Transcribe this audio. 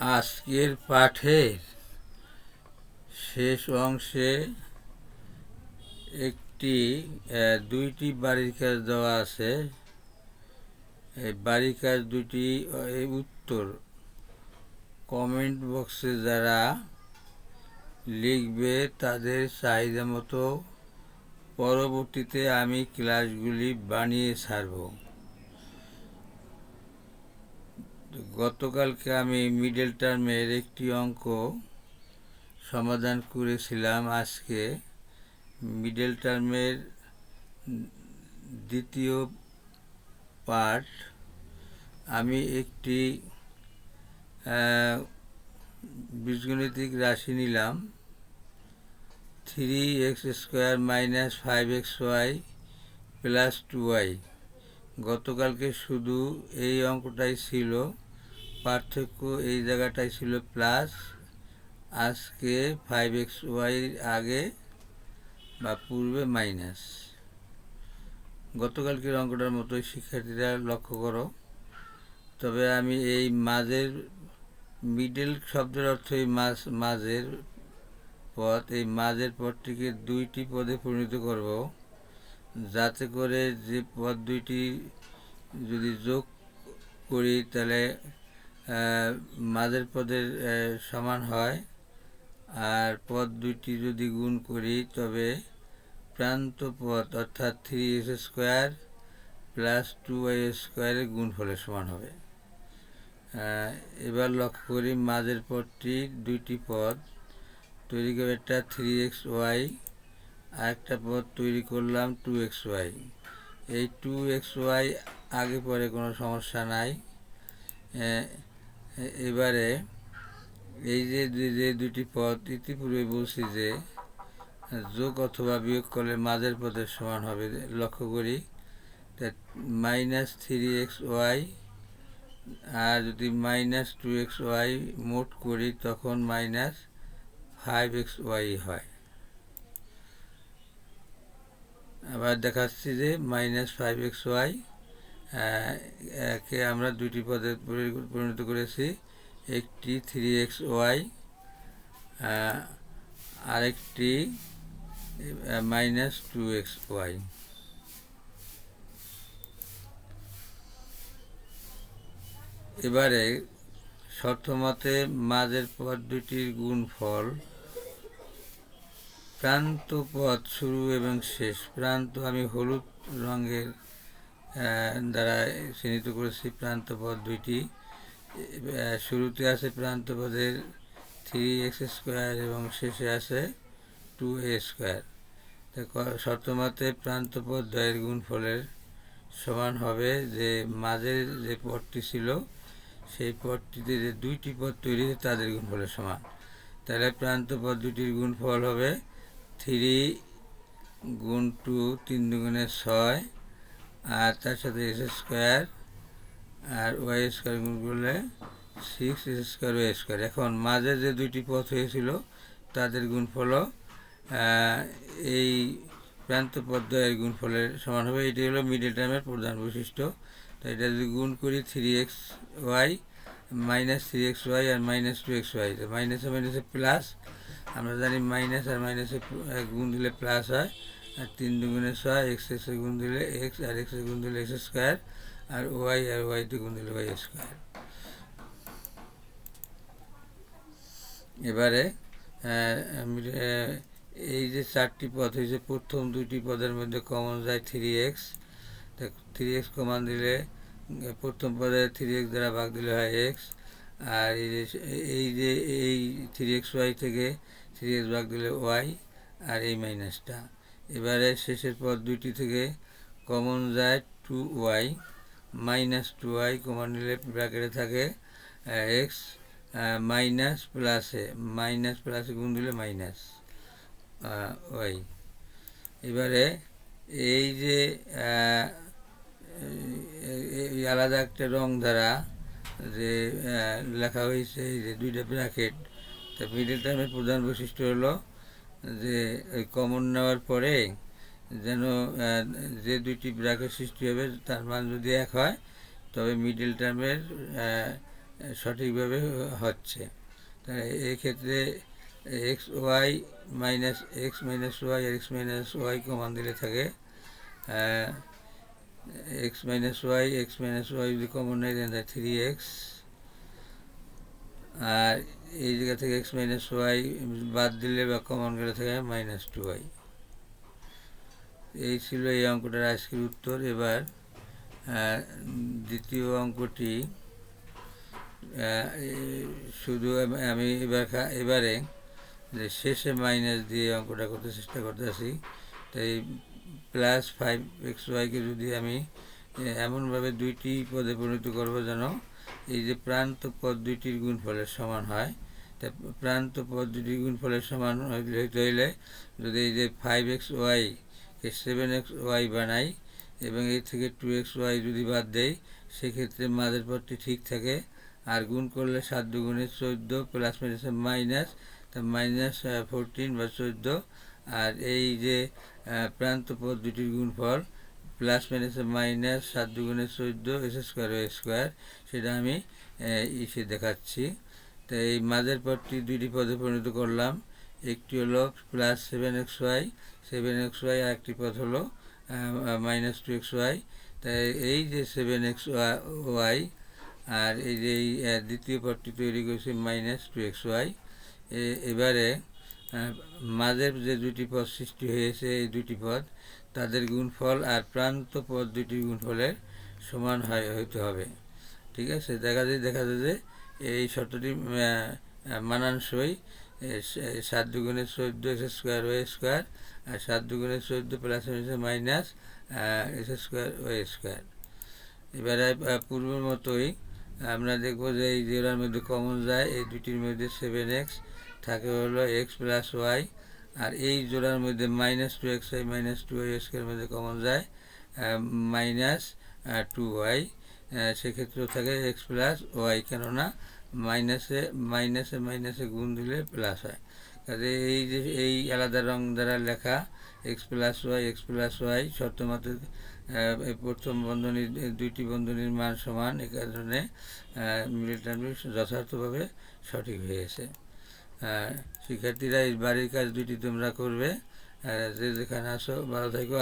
আজকের পাঠের শেষ অংশে দুইটি বাড়ির কাজ দেওয়া আছে। এই বাড়ির কাজ দুটি উত্তর কমেন্ট বক্সে যারা লিখবে তাদের চাহিদা মতো পরবর্তীতে আমি ক্লাসগুলি বানিয়ে ছাড়ব। গতকালকে আমি মিডল টার্মের একটি অঙ্ক সমাধান করেছিলাম। আজকে মিডল টার্মের দ্বিতীয় পার্ট আমি একটি বীজগণিতিক রাশি নিলাম 3x² - 5xy + 2y। গতকালকে শুধু এই অঙ্কটাই ছিল, পার্থক্য এই জায়গাটাই ছিল প্লাস। আজকে 5xy আগে বা পূর্বে মাইনাস। গতকালকের অঙ্কটার মতোই শিক্ষার্থীরা লক্ষ্য করো। তবে আমি এই মাঝের মিডল শব্দের অর্থ এই মাঝের পদ, এই মাঝের পদটিকে দুইটি পদে পরিণত করব, যাতে করে যে পদ দুইটি যদি যোগ করি তাহলে মাঝের পদের সমান হয়, আর পদ দুইটি যদি গুণ করি তবে প্রান্ত পদ অর্থাৎ 3x² + 2y² এর গুণফলের সমান হবে। এবার লক্ষ্য করি মাঝের পদটি দুইটি পদ তৈরি করে, একটা 3xy, আর একটা পদ তৈরি করলাম 2xy। এই 2xy আগে পরে কোনো সমস্যা নাই। এবারে এই যে দুটি পদ ইতিপূর্বে বলছি যে যোগ অথবা বিয়োগ করলে মাঝের পদের সমান হবে। লক্ষ্য করি -3xy আর যদি -2xy মোট করি তখন -5xy হয়। আবার দেখাচ্ছি যে -5xy কে আমরা দুটি পদে পরিণত করেছি, একটি 3xy আরেকটি -2xy। এবারে শর্তমতে মাঝের পদ দুটির গুণফল প্রান্ত পদ শুরু এবং শেষ। প্রান্ত আমি হলুদ রঙের দ্বারা চিহ্নিত করেছি। প্রান্ত পদ দুইটি শুরুতে আছে প্রান্ত পদের 3x² এবং শেষে আছে 2a²। শর্তমতে প্রান্ত পদ দ্বয়ের গুণফলের সমান হবে যে মাঝের যে পদটি ছিল সেই পদটিতে যে দুইটি পদ তৈরি হয়েছে তাদের গুণফলের সমান। তাহলে প্রান্ত পদ দুটির গুণফল হবে 3 × 2 3 × 2 = 6, আর তার সাথে x² আর y² গুণ করলে 6x² y²। এখন মাঝে যে দুইটি পদ হয়েছিল তাদের গুণফল এই প্রান্ত পদ দ্বয়ের গুণফলের সমান হবে। এটি হলো মিডল টার্মের প্রধান বৈশিষ্ট্য। তো এটা যদি গুণ করি 3xy -3xy আর -2xy, তো মাইনাসে মাইনাসে প্লাস। আমরা জানি মাইনাস আর মাইনাসে গুণ দিলে প্লাস হয়। আর 3 × 2 = 6, x গুণ দিলে x, আর x গুণ দিলে x², আর y আর y গুণ দিলে y²। এবারে এই যে চারটি পদ হয়েছে, প্রথম দুইটি পদের মধ্যে কমন যায় 3x। 3x কমন দিলে প্রথম পদে 3x দ্বারা ভাগ দিলে হয় x, আর এই 3xy থেকে 3x ভাগ দিলে y, আর এই মাইনাসটা। এবারে শেষের পদ দুইটি থেকে কমন যায় 2y, -2y কমন নিলে ব্র্যাকেটে থাকে x, মাইনাস প্লাসে গুণ দিলে মাইনাস y। এবারে এই যে আলাদা একটা রং দ্বারা যে লেখা হয়েছে এই যে দুইটা ব্র্যাকেট, তা মিডল টার্মের প্রধান বৈশিষ্ট্য হলো যে ওই কমন নেওয়ার পরে যেন যে দুইটি ব্র্যাকেট সৃষ্টি হবে তার মান যদি এক হয় তবে মিডল টার্মের সঠিকভাবে হচ্ছে। তাই এই ক্ষেত্রে এক্স ওয়াই মাইনাস ওয়াই আর এক্স ওয়াই কমান দিলে থাকে এক্স ওয়াই যদি কমন নেই দেন 3x, আর এই জায়গা থেকে এক্স ওয়াই বাদ দিলে বা কমন গেলে থাকে -2y। এই ছিল এই অঙ্কটার আজকের উত্তর। এবার দ্বিতীয় অঙ্কটি শুধু আমি এবারে যে শেষে মাইনাস দিয়ে অঙ্কটা করতে চেষ্টা করতেছি। তাই +5xyকে যদি আমি এমনভাবে দুইটি পদে পরিণত করবো যেন এই যে প্রান্ত পদ দুইটির গুণফলের সমান হয়। তা প্রান্ত পদ দুটির গুণফলের সমান হইতে হইলে যদি এই যে 5xyকে 7xy বানাই এবং এই থেকে 2xy যদি বাদ দেই, সেক্ষেত্রে মাঝের পদটি ঠিক থাকে। আর গুণ করলে 7 দুগুণে 14 প্লাস মাইনাসে মাইনাস, তা -14 বা 14। আর এই যে প্রান্ত পদ দুটির গুণফল প্লাস মাইনাসে মাইনাস 7 দুগুণে 14 x², সেটা আমি ইসে দেখাচ্ছি। তো এই মাঝের পদটি দুইটি পদে পরিণত করলাম। একটি হলো +7xy, আর একটি পদ হলো -2xy। তাই এই যে 7xy আর এই যে দ্বিতীয় পদটি তৈরি করেছি -2xy। এবারে মাঝের যে দুটি পদ সৃষ্টি হয়েছে, এই দুটি পদ তাদের গুণফল আর প্রান্ত পদ দুটির গুণফলের সমান হইতে হবে। ঠিক আছে, দেখা যায় যে এই শর্তটি মানানসই। 7 দুগুণে 14 x², আর 7 দুগুণে 14 প্লাস মাইনাস x²। এবারে পূর্বের মতোই আমরা দেখব যে এই জোড়ার মধ্যে কমন যায়, এই দুটির মধ্যে 7x থাকে হলো x + y, আর এই জোড়ার মধ্যে -2xy -2y² মধ্যে কমন যায় -2y। সেক্ষেত্রেও থাকে x + y, কেননা মাইনাসে গুণ দিলে প্লাস হয়। কাজে এই যে এই আলাদা রং দ্বারা লেখা x + y শর্ত মতে প্রথম বন্ধনীর দুইটি বন্ধনীর মান সমান, এ কারণে মিডল টার্মটি যথার্থভাবে সঠিক হয়েছে। শিক্ষার্থীরা এই বাড়ির কাজ দুইটি তোমরা করবে। যে যেখানে আসো ভালো থাকো।